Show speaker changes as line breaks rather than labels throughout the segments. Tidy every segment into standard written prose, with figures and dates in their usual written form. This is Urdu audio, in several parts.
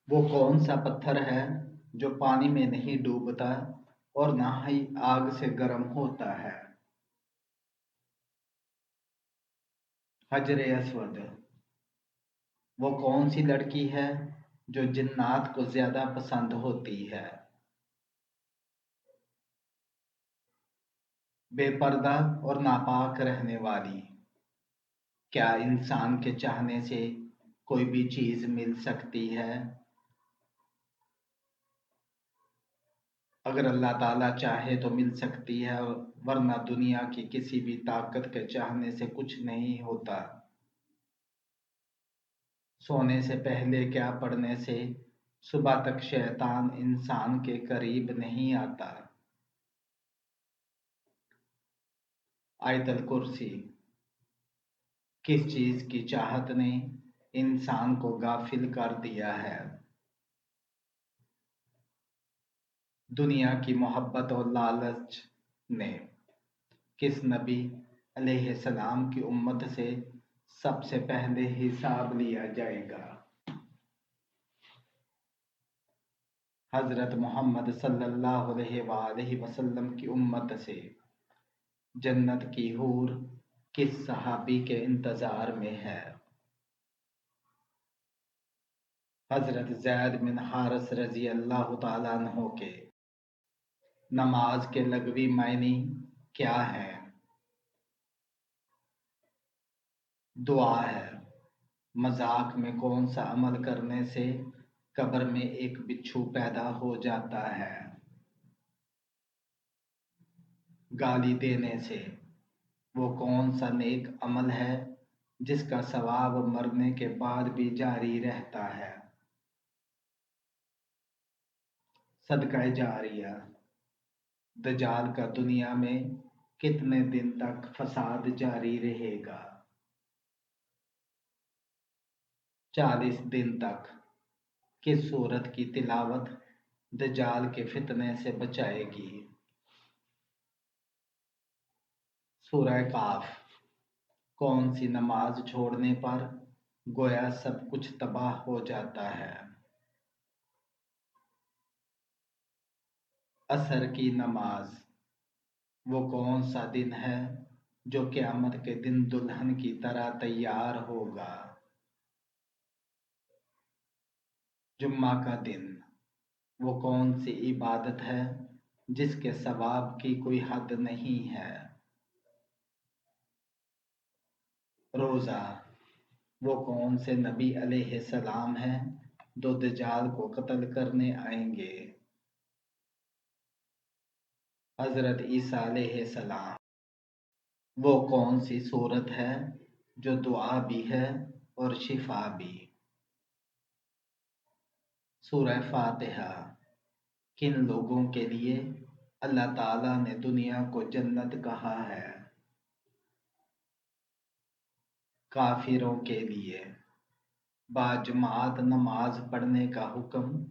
وہ کون سا پتھر ہے جو پانی میں نہیں ڈوبتا اور نہ ہی آگ سے گرم ہوتا ہے؟ حجر اسود۔ وہ کون سی لڑکی ہے جو جنات کو زیادہ پسند ہوتی ہے؟ بے پردہ اور ناپاک رہنے والی۔ کیا انسان کے چاہنے سے کوئی بھی چیز مل سکتی ہے؟ اگر اللہ تعالیٰ چاہے تو مل سکتی ہے، ورنہ دنیا کی کسی بھی طاقت کے چاہنے سے کچھ نہیں ہوتا۔ سونے سے پہلے کیا پڑھنے سے صبح تک شیطان انسان کے قریب نہیں آتا؟ آیت الکرسی۔ کس چیز کی چاہت نے انسان کو غافل کر دیا ہے؟ دنیا کی محبت اور لالچ نے۔ کس نبی علیہ السلام کی امت سے سب سے پہلے حساب لیا جائے گا؟ حضرت محمد صلی اللہ علیہ وآلہ وسلم کی امت سے۔ جنت کی حور کس صحابی کے انتظار میں ہے؟ حضرت زید بن حارث رضی اللہ تعالیٰ عنہ کے۔ نماز کے لغوی معنی کیا ہیں؟ دعا ہے۔ مذاق میں کون سا عمل کرنے سے قبر میں ایک بچھو پیدا ہو جاتا ہے؟ گالی دینے سے۔ وہ کون سا نیک عمل ہے جس کا ثواب مرنے کے بعد بھی جاری رہتا ہے؟ صدقہ جاریہ۔ دجال کا دنیا میں کتنے دن تک فساد جاری رہے گا؟ 40 دن تک۔ کس سورت کی تلاوت دجال کے فتنے سے بچائے گی؟ سورہ کاف۔ کون سی نماز چھوڑنے پر گویا سب کچھ تباہ ہو جاتا ہے؟ عصر کی نماز۔ وہ کون سا دن ہے جو قیامت کے دن دلہن کی طرح تیار ہوگا؟ جمعہ کا دن۔ وہ کون سی عبادت ہے جس کے ثواب کی کوئی حد نہیں ہے؟ روزہ۔ وہ کون سے نبی علیہ السلام ہیں جو دجال کو قتل کرنے آئیں گے؟ حضرت عیسیٰ علیہ السلام۔ وہ کون سی سورت ہے جو دعا بھی ہے اور شفا بھی؟ سورہ فاتحہ۔ کن لوگوں کے لیے اللہ تعالیٰ نے دنیا کو جنت کہا ہے؟ کافروں کے لیے۔ باجماعت نماز پڑھنے کا حکم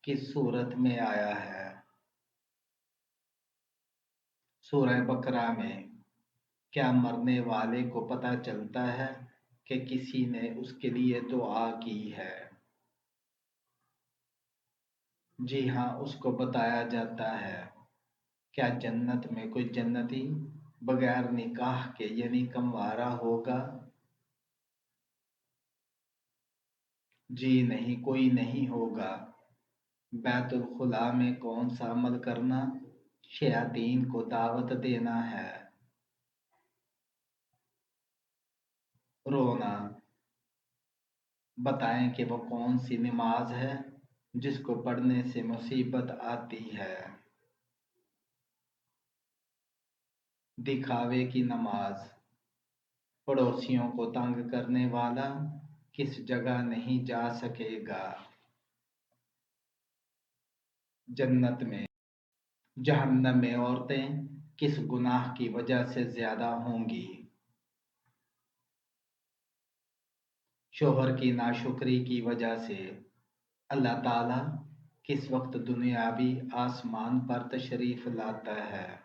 کس صورت میں آیا ہے؟ سورہ بقرہ میں۔ کیا مرنے والے کو پتہ چلتا ہے کہ کسی نے اس کے لیے دعا کی ہے؟ جی ہاں، اس کو بتایا جاتا ہے۔ کیا جنت میں کوئی جنتی بغیر نکاح کے یعنی کنوارا ہوگا؟ جی نہیں، کوئی نہیں ہوگا۔ بیت الخلاء میں کون سا عمل کرنا شیاطین کو دعوت دینا ہے؟ رونا۔ بتائیں کہ وہ کون سی نماز ہے جس کو پڑھنے سے مصیبت آتی ہے؟ دکھاوے کی نماز۔ پڑوسیوں کو تنگ کرنے والا کس جگہ نہیں جا سکے گا؟ جنت میں۔ جہنم میں عورتیں کس گناہ کی وجہ سے زیادہ ہوں گی؟ شوہر کی ناشکری کی وجہ سے۔ اللہ تعالیٰ کس وقت دنیاوی آسمان پر تشریف لاتا ہے؟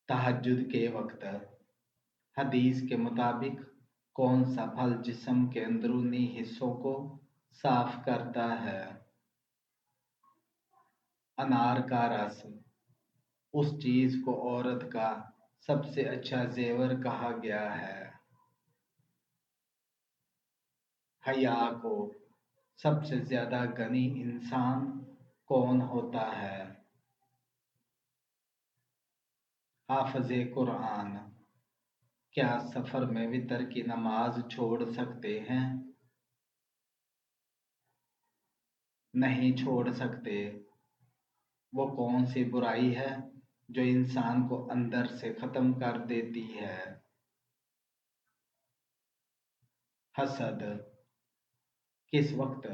تہجد کے وقت۔ حدیث کے مطابق کون سا پھل جسم کے اندرونی حصوں کو صاف کرتا ہے؟ انار کا رس۔ اس چیز کو عورت کا سب سے اچھا زیور کہا گیا ہے۔ حیا کو سب سے زیادہ غنی انسان کون ہوتا ہے؟ حافظ قرآن۔ کیا سفر میں وتر کی نماز چھوڑ سکتے ہیں؟ نہیں چھوڑ سکتے۔ وہ کون سی برائی ہے جو انسان کو اندر سے ختم کر دیتی ہے؟ حسد۔ کس وقت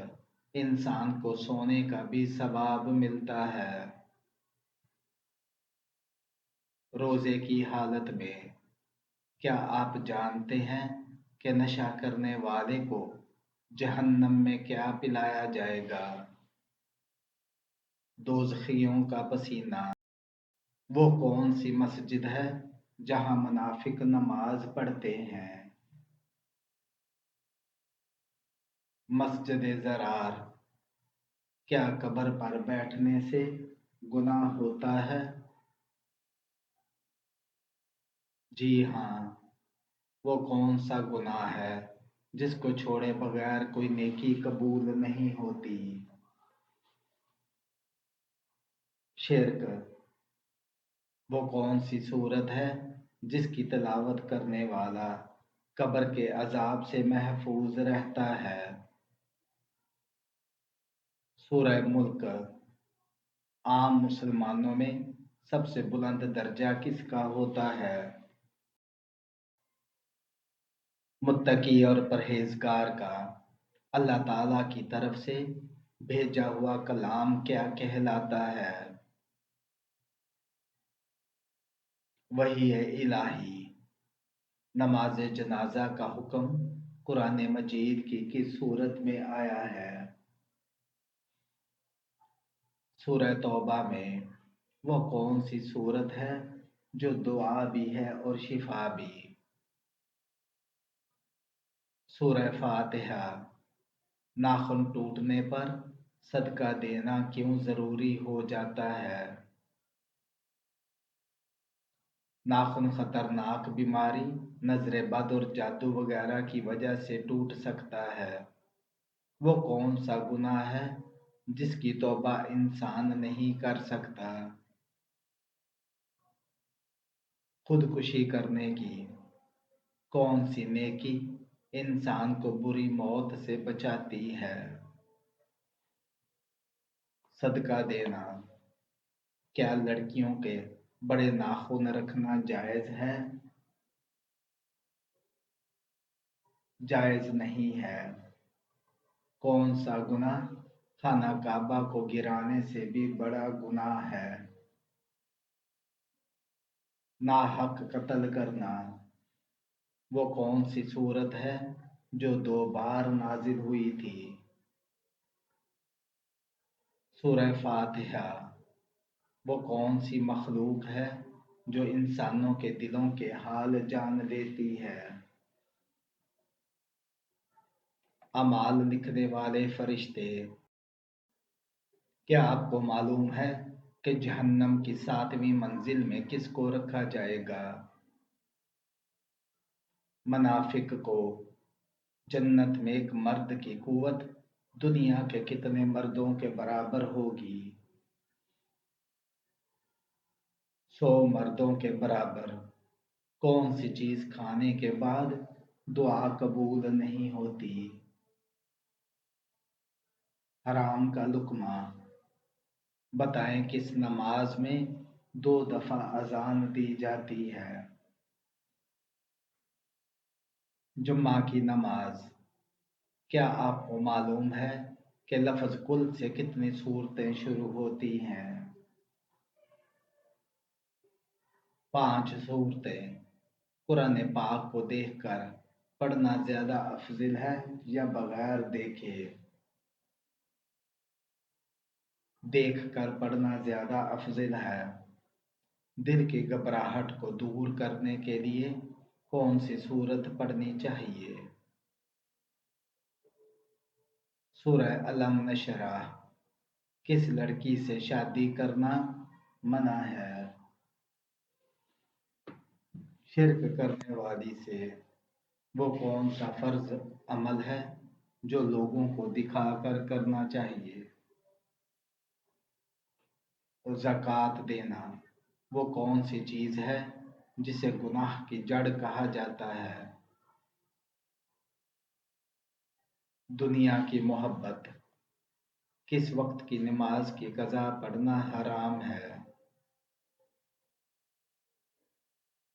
انسان کو سونے کا بھی ثواب ملتا ہے؟ روزے کی حالت میں۔ کیا آپ جانتے ہیں کہ نشہ کرنے والے کو جہنم میں کیا پلایا جائے گا؟ دوزخیوں کا پسینہ۔ وہ کون سی مسجد ہے جہاں منافق نماز پڑھتے ہیں؟ مسجد ضرار۔ کیا قبر پر بیٹھنے سے گناہ ہوتا ہے؟ جی ہاں۔ وہ کون سا گناہ ہے جس کو چھوڑے بغیر کوئی نیکی قبول نہیں ہوتی؟ شرک۔ وہ کون سی سورت ہے جس کی تلاوت کرنے والا قبر کے عذاب سے محفوظ رہتا ہے؟ سورہ ملک۔ عام مسلمانوں میں سب سے بلند درجہ کس کا ہوتا ہے؟ متقی اور پرہیزگار کا۔ اللہ تعالیٰ کی طرف سے بھیجا ہوا کلام کیا کہلاتا ہے؟ وحی الہی۔ نماز جنازہ کا حکم قرآن مجید کی کس سورت میں آیا ہے؟ سورہ توبہ میں۔ وہ کون سی سورت ہے جو دعا بھی ہے اور شفا بھی؟ سورہ فاتحہ۔ ناخن ٹوٹنے پر صدقہ دینا کیوں ضروری ہو جاتا ہے؟ ناخن خطرناک بیماری، نظر بد اور جادو وغیرہ کی وجہ سے ٹوٹ سکتا ہے۔ وہ کون سا گناہ ہے جس کی توبہ انسان نہیں کر سکتا؟ خودکشی کرنے کی۔ کون سی نیکی انسان کو بری موت سے بچاتی ہے؟ صدقہ دینا۔ کیا لڑکیوں کے بڑے ناخن رکھنا جائز ہے؟ جائز نہیں ہے۔ کون سا گناہ خانہ کعبہ کو گرانے سے بھی بڑا گناہ ہے؟ ناحق قتل کرنا۔ وہ کون سی سورت ہے جو 2 بار نازل ہوئی تھی؟ سورہ فاتحہ۔ وہ کون سی مخلوق ہے جو انسانوں کے دلوں کے حال جان لیتی ہے؟ اعمال لکھنے والے فرشتے۔ کیا آپ کو معلوم ہے کہ جہنم کی 7ویں منزل میں کس کو رکھا جائے گا؟ منافق کو۔ جنت میں ایک مرد کی قوت دنیا کے کتنے مردوں کے برابر ہوگی؟ 100 مردوں کے برابر۔ کون سی چیز کھانے کے بعد دعا قبول نہیں ہوتی؟ حرام کا لقمہ۔ بتائیں کس نماز میں 2 دفعہ اذان دی جاتی ہے؟ جمعہ کی نماز۔ کیا آپ کو معلوم ہے کہ لفظ کل سے کتنی صورتیں شروع ہوتی ہیں؟ 5 صورتیں۔ قرآن پاک کو دیکھ کر پڑھنا زیادہ افضل ہے یا بغیر دیکھے؟ دیکھ کر پڑھنا زیادہ افضل ہے۔ دل کی گھبراہٹ کو دور کرنے کے لیے کون سی سورت پڑھنی چاہیے؟ سورہ علم نشرح۔ کس لڑکی سے شادی کرنا منع ہے؟ شرک کرنے والی سے۔ وہ کون سا فرض عمل ہے جو لوگوں کو دکھا کر کرنا چاہیے؟ زکوٰۃ دینا۔ وہ کون سی چیز ہے جسے گناہ کی جڑ کہا جاتا ہے؟ دنیا کی محبت۔ کس وقت کی نماز کی قضا پڑھنا حرام ہے؟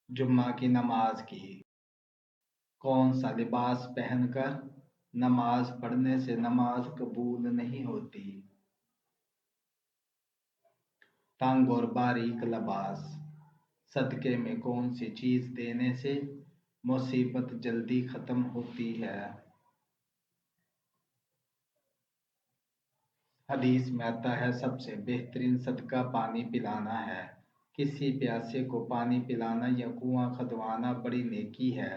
جمعہ کی نماز کی۔ کون سا لباس پہن کر نماز پڑھنے سے نماز قبول نہیں ہوتی؟ تنگ اور باریک لباس۔ صدقے میں کون سی چیز دینے سے مصیبت جلدی ختم ہوتی ہے؟ حدیث میں آتا ہے سب سے بہترین صدقہ پانی پلانا ہے۔ کسی پیاسے کو پانی پلانا یا کنواں کھدوانا بڑی نیکی ہے۔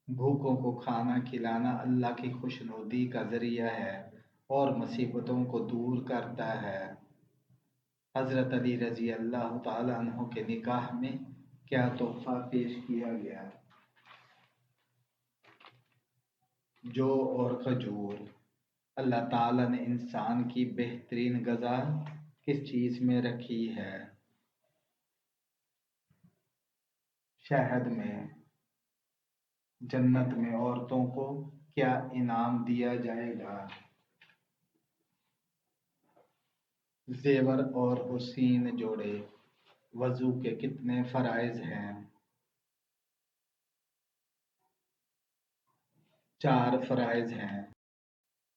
بھوکوں کو کھانا کھلانا اللہ کی خوشنودی کا ذریعہ ہے اور مصیبتوں کو دور کرتا ہے۔ حضرت علی رضی اللہ تعالیٰ عنہ کے نکاح میں کیا تحفہ پیش کیا گیا؟ جو اور کھجور۔ اللہ تعالیٰ نے انسان کی بہترین غذا کس چیز میں رکھی ہے؟ شہد میں۔ جنت میں عورتوں کو کیا انعام دیا جائے گا؟ زیور اور حسین جوڑے۔ وضو کے کتنے فرائض ہیں؟ 4 فرائض ہیں۔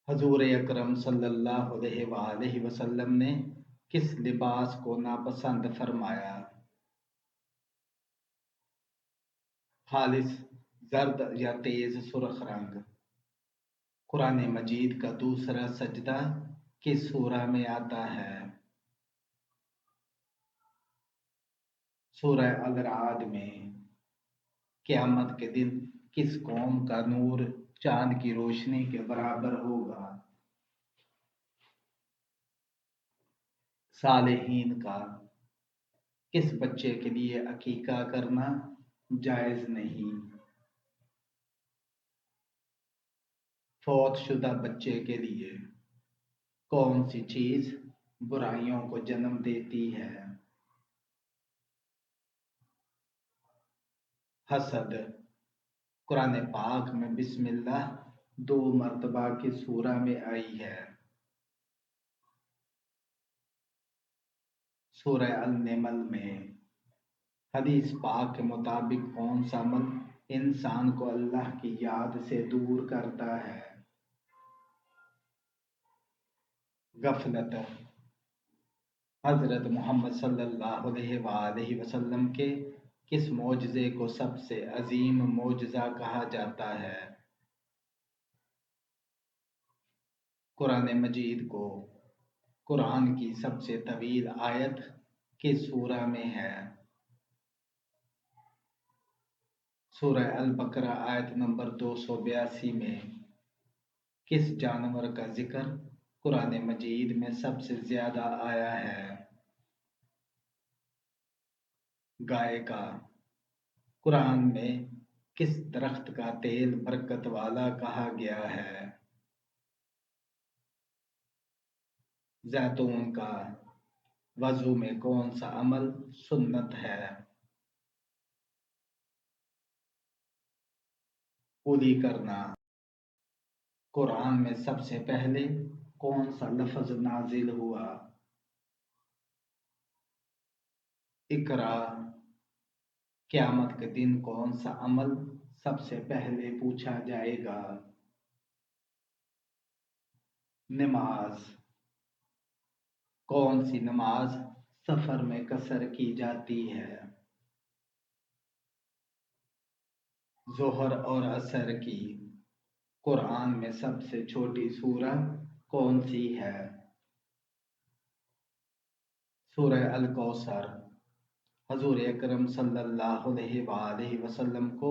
حضور اکرم صلی اللہ علیہ وآلہ وسلم نے کس لباس کو ناپسند فرمایا؟ خالص زرد یا تیز سرخ رنگ۔ قرآن مجید کا دوسرا سجدہ کس سورہ میں آتا ہے؟ سورہ الرعد میں۔ قیامت کے دن کس قوم کا نور چاند کی روشنی کے برابر ہوگا؟ صالحین کا۔ کس بچے کے لیے عقیقہ کرنا جائز نہیں؟ فوت شدہ بچے کے لیے۔ کون سی چیز برائیوں کو جنم دیتی ہے؟ حسد۔ قرآن پاک میں بسم اللہ 2 مرتبہ کس سورہ میں آئی ہے؟ سورہ النمل میں۔ حدیث پاک کے مطابق کون سا عمل انسان کو اللہ کی یاد سے دور کرتا ہے؟ غفلت۔ حضرت محمد صلی اللہ علیہ وآلہ وسلم کے کس معجزے کو سب سے عظیم معجزہ کہا جاتا ہے؟ قرآن مجید کو۔ قرآن کی سب سے طویل آیت کس سورہ میں ہے؟ سورہ البقرہ آیت نمبر 282 میں۔ کس جانور کا ذکر قرآن مجید میں سب سے زیادہ آیا ہے؟ گائے کا۔ قرآن میں کس درخت کا تیل برکت والا کہا گیا ہے؟ زیتون کا۔ وضو میں کون سا عمل سنت ہے؟ کلی کرنا۔ قرآن میں سب سے پہلے کون سا لفظ نازل ہوا؟ اقرا۔ قیامت کے دن کون سا عمل سب سے پہلے پوچھا جائے گا؟ نماز۔ کون سی نماز سفر میں قصر کی جاتی ہے؟ ظہر اور عصر کی۔ قرآن میں سب سے چھوٹی سورہ کون سی ہے؟ سورہ الکوثر۔ حضور اکرم صلی اللہ علیہ وآلہ وسلم کو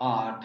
8।